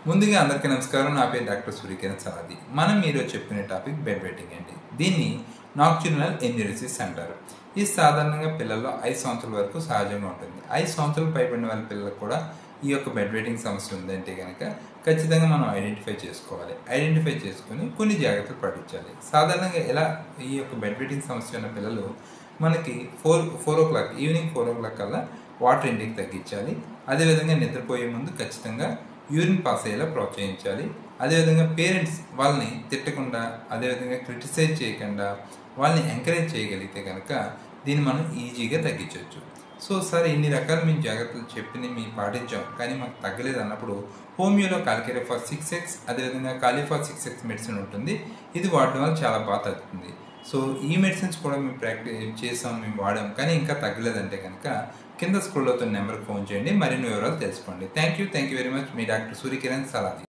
ముందుగా అందరికీ నమస్కారం. నా పేరు డాక్టర్ సూర్యకిరణ్ సలాది. మనం ఈరోజు చెప్పుకునే టాపిక్ బెడ్ వెయిటింగ్ అండి. దీన్ని నాక్చురల్ ఎన్యూరిసిస్ అంటారు. ఇది సాధారణంగా పిల్లల్లో 5 సంవత్సరాల వరకు సహజంగా ఉంటుంది. 5 సంవత్సరాలు పైబడిన వాళ్ళ పిల్లలకు కూడా ఈ యొక్క బెడ్ వెయిటింగ్ సమస్య ఉందంటే కనుక ఖచ్చితంగా మనం ఐడెంటిఫై చేసుకోవాలి. ఐడెంటిఫై చేసుకుని కొన్ని జాగ్రత్తలు పాటించాలి. సాధారణంగా ఎలా ఈ యొక్క బెడ్ వెయిటింగ్ సమస్య ఉన్న పిల్లలు మనకి 4 o'clock ఈవినింగ్ 4 o'clock కల్లా వాటర్ ఇంటికి తగ్గించాలి. అదేవిధంగా నిద్రపోయే ముందు ఖచ్చితంగా యూరిన్ పాస్ అయ్యేలా ప్రోత్సహించాలి. అదేవిధంగా పేరెంట్స్ వాళ్ళని తిట్టకుండా, అదేవిధంగా క్రిటిసైజ్ చేయకుండా వాళ్ళని ఎంకరేజ్ చేయగలిగితే కనుక దీన్ని మనం ఈజీగా తగ్గించవచ్చు. సార్ ఇన్ని రకాలు మేము జాగ్రత్తలు చెప్పి మేము పాటించాం కానీ మాకు తగ్గలేదు అన్నప్పుడు హోమియోలో కాలికేరియా 6X అదేవిధంగా కాలిఫా 6X మెడిసిన్ ఉంటుంది. ఇది వాడడం వల్ల చాలా బాగా తగ్గుతుంది. ఈ మెడిసిన్స్ కూడా మేము మేము వాడాం కానీ ఇంకా తగ్గలేదంటే కనుక కింద స్క్రోల్ అవుతున్న నెంబర్కి ఫోన్ చేయండి. మరిన్ని వివరాలు తెలుసుకోండి. Thank you very much. Me doctor Surya Kiran Saladi.